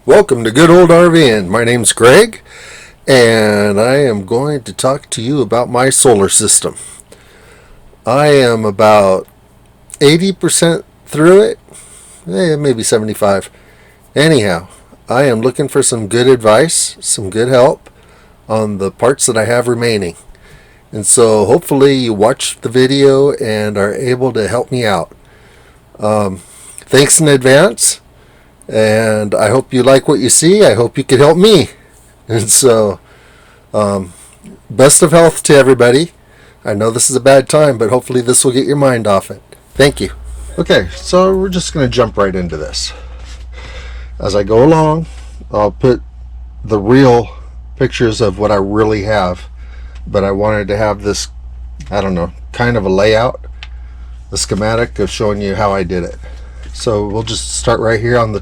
Welcome to Good Old RVing. My name's Greg, and I am going to talk to you about my solar system. I am about 80% through it, maybe 75. Anyhow, I am looking for some good advice, some good help on the parts that I have remaining. And so hopefully you watch the video and are able to help me out. Thanks in advance. And I hope you like what you see. I hope you can help me. And so, best of health to everybody. I know this is a bad time, but hopefully this will get your mind off it. Thank you. Okay, so we're just going to jump right into this. As I go along, I'll put the real pictures of what I really have. But I wanted to have this, kind of a layout, the schematic of showing you how I did it. So we'll just start right here on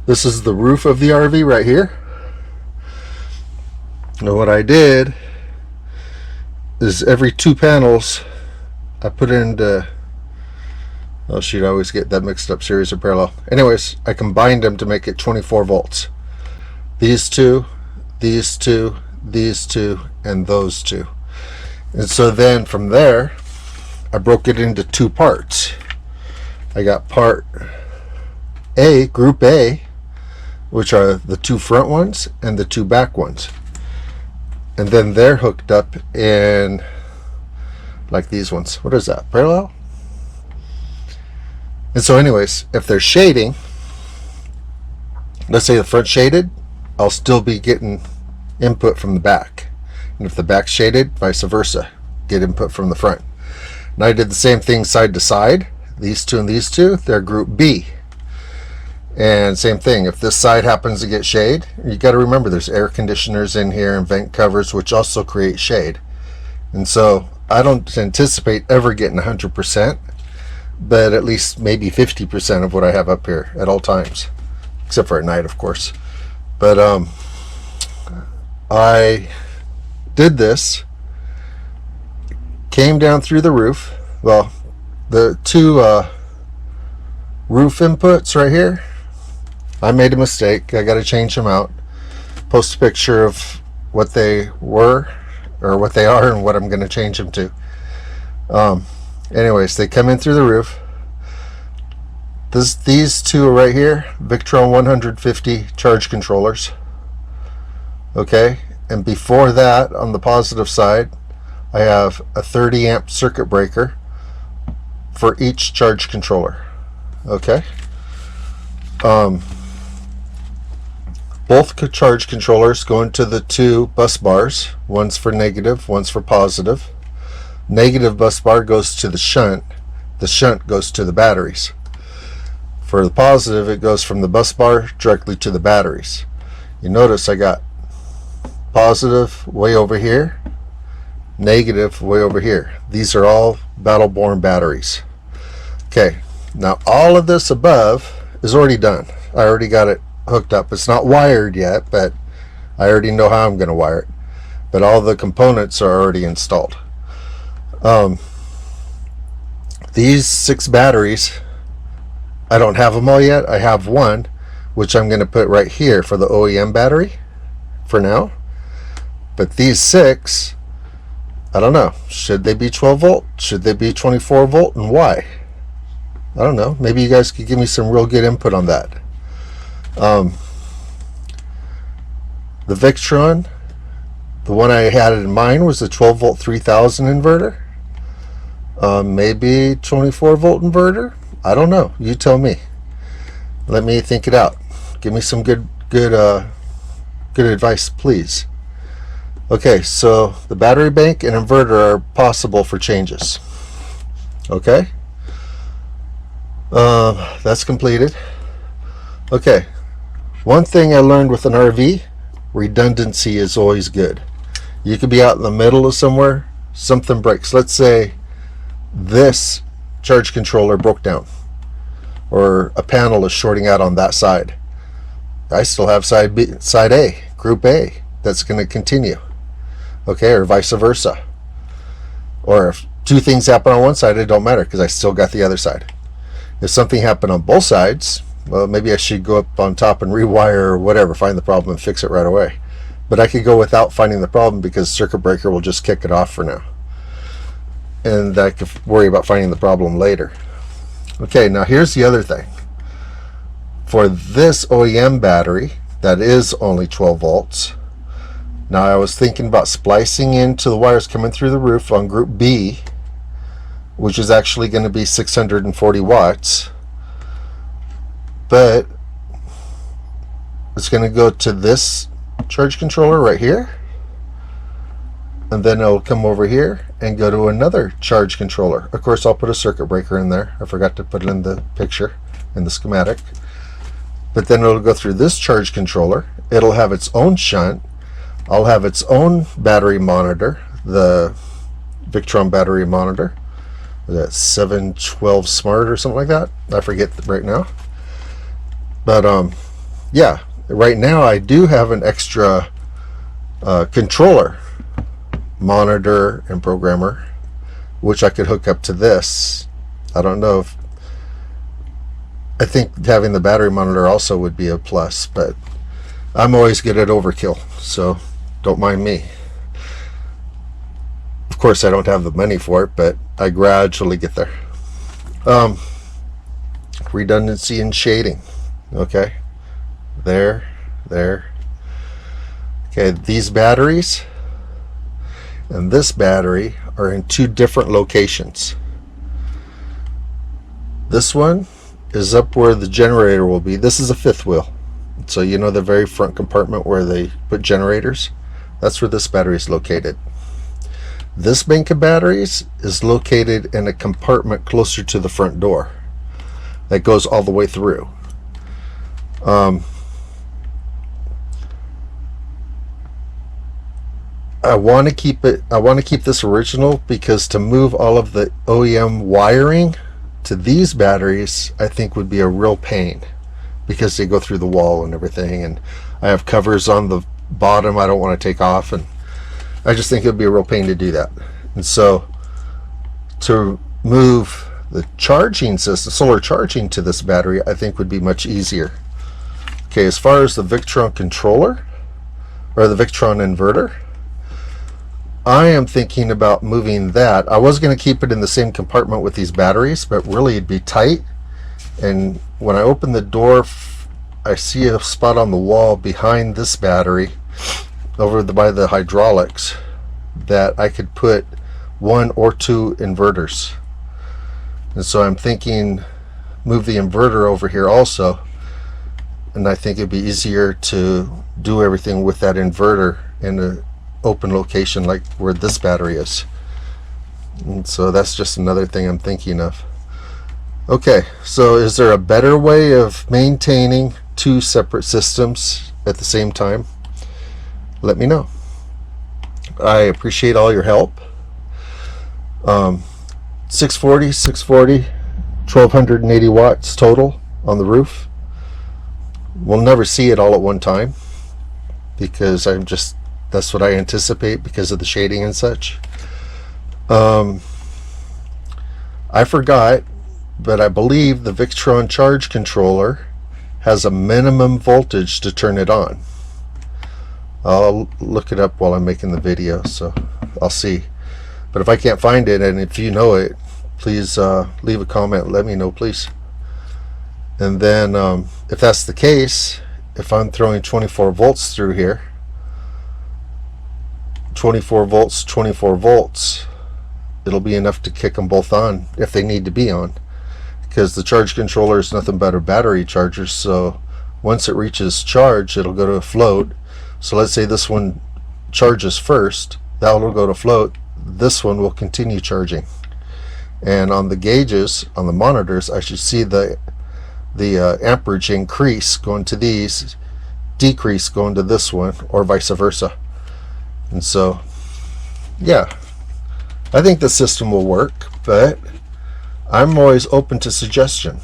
this is the roof of the RV right here. Now what I did is every two panels I put into, oh shoot, I always get that mixed up, series or parallel. Anyways, I combined them to make it 24 volts. These two, these two, these two, and those two. And so then from there, I broke it into two parts. I got part A, group A, which are the two front ones and the two back ones. And then they're hooked up in like these ones. What is that? Parallel? And so anyways, if they're shading, let's say the front shaded, I'll still be getting input from the back. And if the back's shaded, vice versa, get input from the front. And I did the same thing side to side. These two and these two, they're group B. And same thing, if this side happens to get shade, you got to remember there's air conditioners in here and vent covers which also create shade. And so I don't anticipate ever getting 100%, but at least maybe 50% of what I have up here at all times, except for at night, of course. But I did this, came down through the roof. Well, the two roof inputs right here, I made a mistake. I got to change them out. Post a picture of what they were or what they are and what I'm going to change them to. Anyways, they come in through the roof. These two are right here, Victron 150 charge controllers. Okay, and before that, on the positive side, I have a 30 amp circuit breaker for each charge controller. Okay. Both charge controllers go into the two bus bars. One's for negative, one's for positive. Negative bus bar goes to the shunt. The shunt goes to the batteries. For the positive, it goes from the bus bar directly to the batteries. You notice I got positive way over here, negative way over here. These are all Battle-Born batteries. Okay, now all of this above is already done. I already got it hooked up. It's not wired yet, but I already know how I'm going to wire it. But all the components are already installed. These 6 batteries, I don't have them all yet. I have one, which I'm going to put right here for the OEM battery for now. But these 6, I don't know. Should they be 12 volt? Should they be 24 volt? And why? I don't know. Maybe you guys could give me some real good input on that. The Victron, the one I had in mind was the 12 volt 3000 inverter. Maybe 24 volt inverter. I don't know. You tell me. Let me think it out. Give me some good advice, please. Okay, so the battery bank and inverter are possible for changes. Okay. That's completed. Okay, one thing I learned with an RV, redundancy is always good. You could be out in the middle of somewhere, something breaks. Let's say this charge controller broke down, or a panel is shorting out on that side. I still have side B, side A, group A, that's going to continue. Okay, or vice versa. Or if two things happen on one side, it don't matter because I still got the other side. If something happened on both sides, well, maybe I should go up on top and rewire or whatever, find the problem and fix it right away. But I could go without finding the problem because circuit breaker will just kick it off for now. And I could worry about finding the problem later. Okay, now here's the other thing. For this OEM battery, that is only 12 volts. Now I was thinking about splicing into the wires coming through the roof on group B, which is actually going to be 640 watts. But it's going to go to this charge controller right here, and then it'll come over here and go to another charge controller. Of course, I'll put a circuit breaker in there. I forgot to put it in the picture, in the schematic. But then it'll go through this charge controller. It'll have its own shunt. I'll have its own battery monitor, the Victron battery monitor. That 712 Smart or something like that. I forget right now. But yeah, right now I do have an extra controller, monitor and programmer, which I could hook up to this. I don't know if, I think having the battery monitor also would be a plus, but I'm always good at overkill, so don't mind me. Of course, I don't have the money for it, but I gradually get there. Redundancy and shading. Okay, there. Okay, these batteries and this battery are in two different locations. This one is up where the generator will be. This is a fifth wheel, so you know the very front compartment where they put generators. That's where this battery is located. This bank of batteries is located in a compartment closer to the front door that goes all the way through. I want to keep this original, because to move all of the OEM wiring to these batteries I think would be a real pain, because they go through the wall and everything, and I have covers on the bottom I don't want to take off, and I just think it would be a real pain to do that. And so to move the charging system, solar charging, to this battery, I think would be much easier. Okay, as far as the Victron controller or the Victron inverter, I am thinking about moving that. I was going to keep it in the same compartment with these batteries, but really it'd be tight. And when I open the door, I see a spot on the wall behind this battery over by the hydraulics that I could put 1 or 2 inverters. And so I'm thinking move the inverter over here also, and I think it'd be easier to do everything with that inverter in an open location like where this battery is. And so that's just another thing I'm thinking of. Okay, so is there a better way of maintaining 2 separate systems at the same time? Let me know. I appreciate all your help. 640, 1280 watts total on the roof. We'll never see it all at one time, because that's what I anticipate because of the shading and such. I forgot, but I believe the Victron charge controller has a minimum voltage to turn it on. I'll look it up while I'm making the video, so I'll see. But if I can't find it, and if you know it, please leave a comment, let me know, please. And then if that's the case, if I'm throwing 24 volts through here, 24 volts, it'll be enough to kick them both on if they need to be on, because the charge controller is nothing but a battery charger. So once it reaches charge, it'll go to a float. So let's say this one charges first, that will go to float, this one will continue charging. And on the gauges, on the monitors, I should see the amperage increase going to these, decrease going to this one, or vice versa. And so yeah, I think the system will work, but I'm always open to suggestion.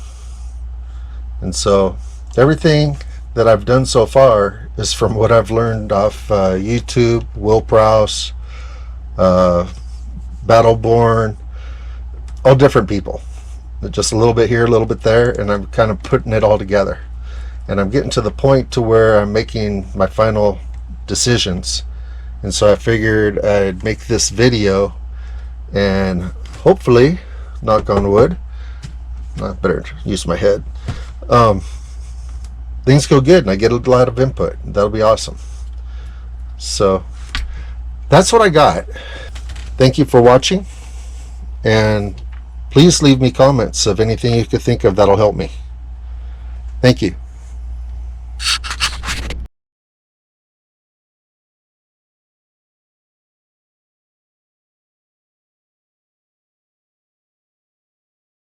And so everything that I've done so far is from what I've learned off YouTube, Will Prowse, Battleborn, all different people. just a little bit here, a little bit there, and I'm kind of putting it all together. And I'm getting to the point to where I'm making my final decisions. And so I figured I'd make this video, and hopefully, knock on wood, I better use my head, things go good and I get a lot of input. That'll be awesome. So that's what I got. Thank you for watching, and please leave me comments of anything you could think of that'll help me. Thank you.